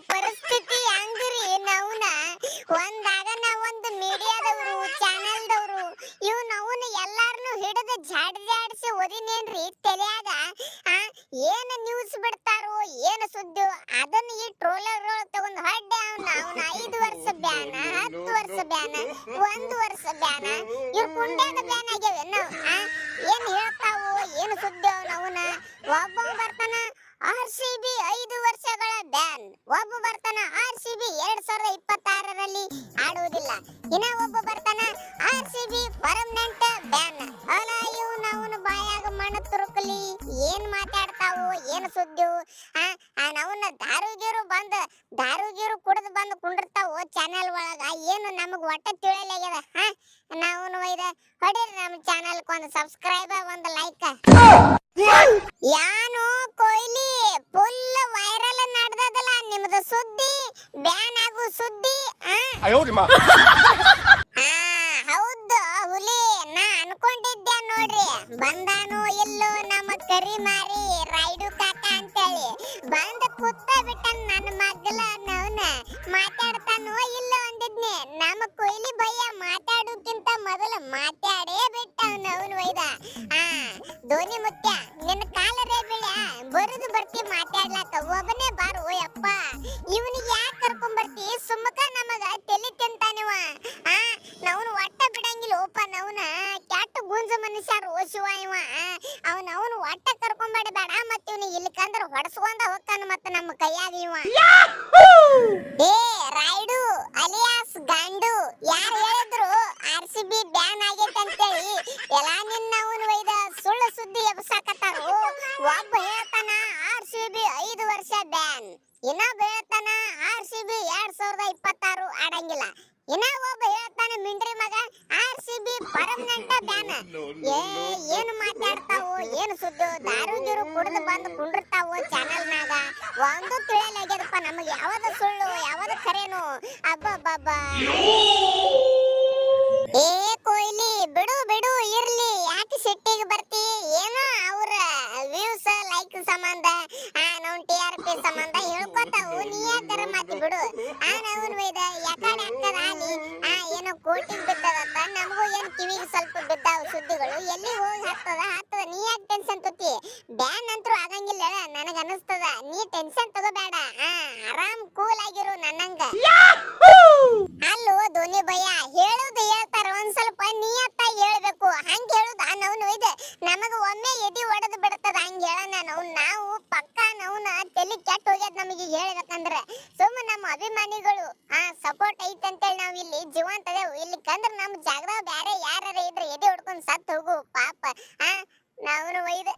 ಪರಿಸ್ಥಿತಿ ಹಂಗ್ರಿ ನಾವ್ನ ಒಂದಾಗನ ಒಂದು ಮೀಡಿಯಾದವರು ಚಾನೆಲ್ದವರು ಇವ್ ನಾವ್ನ ಎಲ್ಲಾರನು ಹಿಡಿದು ಜಾಡಿಸಿ ಒದಿನೇನ್ರಿ ತಲೆಯಾಗ ಏನ್ ನ್ಯೂಸ್ ಬಿಡ್ತಾರೋ ಏನ್ ಸುದ್ದಿ ಅದನ್ನ ಈ ಟ್ರೋಲರ್ ತಗೊಂಡ್ ಹೊಡ್ಡೆ ಅವ್ನ 5 ವರ್ಷ ಬ್ಯಾನ 10 ವರ್ಷ ಬ್ಯಾನ 1 ವರ್ಷ ಬ್ಯಾನ ಇವ್ರ ಕುಂಡ್ಯಾಗ ಬ್ಯಾನ್ ಆಗ್ಯಾವ ನಾವ್ ಏನ್ ಹೇಳ್ತಾವು ಏನ್ ಸುದ್ದಿ ಅವನ ಒಬ್ಬ ಬರ್ತಾನ RCB 5 ವರ್ಷಗಳ ಬ್ಯಾನ್ ಒಬ್ಬ ಬರ್ತಾನ RCB 2026ರಲ್ಲಿ ಆಡುವುದಿಲ್ಲ ಇನ್ನ ಒಬ್ಬ ಬರ್ತಾನ RCB ಪರ್ಮನೆಂಟ್ ಬ್ಯಾನ್ ಅಲ ಇವ್ನ ಅವನ ಬಾಯಾಗ ಮಣ್ಣು ತುರುಕಲಿ ಏನ್ ಮಾತಾಡ್ತಾವು ಏನ್ ಸುದ್ದಿ ನಾವನ್ನ ದಾರುಗೀರು ಕುಡಿದು ಬಂದು ಕುಂಡಿರ್ತಾವು ಚಾನೆಲ್ ಒಳಗ ಏನು ನಮಗ್ ಒಟ್ಟ ತಿಳಿಯಲಾಗ್ಯದ ನಾವನು ಒಯ್ದ ಹೊಡೀರಿ ನಮ್ಮ ಚಾನೆಲ್ ಒಂದು ಸಬ್ಸ್ಕ್ರೈಬ್ ಒಂದು ಲೈಕ್ ಯಾನು ಕೊಯ್ಲಿ ಫುಲ್ ವೈರಲ್ ನಡೆದದಲ್ಲ ನಿಮ್ದು ಸುದ್ದಿ ಬ್ಯಾನ್ ಆಗು ಸುದ್ದಿ ಹೌದು ಹುಲಿ ನಾ ಅನ್ಕೊಂಡಿದ್ದೆ ನೋಡ್ರಿ ಬಂದಾನು ಇಲ್ಲೋ ನಮ್ಮ ಕರಿ ಮಾರಿ ರೈಡು ಕಾಕ ಅಂತೇಳಿ ಬಂದ ಕುತ್ತ ಬಿಟ್ಟ ನನ್ನ ಮಗ್ಲ ನವನ ಮಾತಾಡ್ತಾನೋ ಇಲ್ಲ ಅಂದಿದ್ನೆ ನಮ್ಮ ಕೊಯ್ಲಿ ಭಯ್ಯ ಮಾತಾಡೋಕ್ಕಿಂತ ಮೊದಲ ಮಾತಾಡೇ ಬಿಟ್ಟ ಅವನು ಒಯ್ದ ಧೋನಿ ಮುತ್ಯ ನಿನ್ನ ಕಾಲರೇ ಬೀಳ ಬರುದು ಬರ್ತಿ ಮಾತಾಡ್ಲಾಕ ಒಬ್ಬನೇ ಬಾರು ಯಪ್ಪ ಇವನಿಗೆ ಯಾಕೆ ಕರ್ಕೊಂಡ್ ಬರ್ತಿ ಸುಮ್ಮಕ ನಮಗ ತಲೆ ತಿಂತಾನಿವ ನಾವ್ನು ಒಟ್ಟ ಬಿಡಂಗಿಲ್ಲ ಓಪ ನಾವ್ನ ಕೆಟ್ಟ ಗುಂಜ ಮನುಷ್ಯರು ಓಶಿವ ಇವ ಅವನು ಒಟ್ಟ ಕರ್ಕೊಂಬೇಡ ಬೇಡ ಮತ್ತ ಇವನಿಗೆ ಇಲ್ಲಿಕಂದ್ರ ಹೊಡ್ಸ್ಕೊಂಡ ಹೋಗ್ತಾನ ಮತ್ತ ನಮ್ಮ ಕೈಯಾಗ ಇವ ಏ ರೈಡು ಅಲಿಯಾಸ್ ಗಂಡು ಯಾರು ಹೇಳಿದ್ರು RCB ಬ್ಯಾನ್ ಆಗೈತೆ ಅಂತೇಳಿ ಎಲ್ಲಾ ನಿನ್ನ ಅವನು ಒಯ್ದ ಸುಳ್ಳು ಸುದ್ದಿ ಎಬ್ಸಾಕತ್ತಾರು ಒಬ್ಬ ಹೇಳ್ತಾನ RCB 5 ವರ್ಷ ಬ್ಯಾನ್ ಇನ್ನೊಬ್ಬ ಹೇಳ್ತಾನ RCB 2026 ಆಡಂಗಿಲ್ಲ ಇನ್ನ ಒಬ್ಬ ಹೇಳ್ತಾನೆ ಮಿಂಡ್ರಿ ಮಗ RCB ಪರ್ಮನೆಂಟ್ ಬ್ಯಾನ್ ಏನು ಮಾತಾಡ್ತಾವು ಏನು ಸುದ್ದಿ ದಾರುಗಿರು ಕುಡಿದು ಬಂದು ಕುಂಡಿರ್ತಾವು ಚಾನೆಲ್ನಾಗ ಒಂದು ತಿಳಿಯಲಾಗ್ಯದಪ್ಪ ನಮಗೆ ಯಾವ್ದು ಸುಳ್ಳು ಯಾವ್ದು ಖರೇನು ಅಬ್ಬಬ್ಬಬ್ಬ ಏ ಕೊಯ್ಲಿ ಬಿಡು ಇರ್ಲಿ ಯಾಕೆ ಸಿಟ್ಟಿಗೆ ಬರ್ತಿ ಏನೋ ಅವ್ರ ವ್ಯೂಸ್ ಲೈಕ್ ಸಂಬಂಧ ನಾವು TRP ಸಂಬಂಧ ಹೇಳ್ಕೊತಾವು ನೀ ಯಾಕರ ಮಾತಿ ಬಿಡು ನಾವನ್ ಒಯ್ದ ಯಾಕಡೆ ಆಗ್ತದ ಆಲಿ ಏನೋ ಕೋಟಿಗೆ ಬಿದ್ದದಂತ ನಮಗೂ ಏನ್ ಕಿವಿಗೆ ಸ್ವಲ್ಪ ಬಿದ್ದಾವ ಸುದ್ದಿಗಳು ಎಲ್ಲಿ ಹೋಗಿ ಹತ್ತದ ನೀ ಯಾಕೆ ಟೆನ್ಷನ್ ತೋತಿ ಬ್ಯಾನ್ ಅಂತೂ ಆಗಂಗಿಲ್ಲ ನನಗ ಅನಿಸ್ತದ ನೀ ಟೆನ್ಷನ್ ತಗೋಬೇಡ ಆರಾಮ್ ಕೂಲ್ ಆಗಿರು ನನ್ನಂಗ ಅಲ್ಲೋ ಧೋನಿ ಭಯ್ಯ ಹೇಳುದು ಹೇಳ್ತಾರ ಒಂದ್ ಸ್ವಲ್ಪ ನಿಯತ್ತಾಗಿ ಹೇಳ್ಬೇಕು ಹಂಗ ಹೇಳುದು ನಾವು ಇದೆ ನಮಗ ಒಮ್ಮೆ ಎದಿ ಒಡೆದು ಬಿಡ್ತದ ಹಂಗ ಹೇಳೋಣ ನಾವು ಪಕ್ಕ ನಾವ್ನ ತಲೆ ಕೆಟ್ಟ ಹೋಗ್ಯದ ನಮಗೆ ಹೇಳ್ಬೇಕಂದ್ರ ಸುಮ್ಮ ನಮ್ಮ ಅಭಿಮಾನಿಗಳು ಸಪೋರ್ಟ್ ಐತೆ ಅಂತೇಳಿ ನಾವ್ ಇಲ್ಲಿ ಜೀವಂತ ಅದೇವು ಇಲ್ಲಿ ಕಂದ್ರ ನಮ್ ಜಾಗದಾಗ ಬ್ಯಾರೆ ಯಾರ ಇದ್ರೆ ಎದೆ ಹೊಡ್ಕೊಂಡ್ ಸತ್ ಹೋಗು ಪಾಪ ನಾವ್ನು ಒಯ್ದ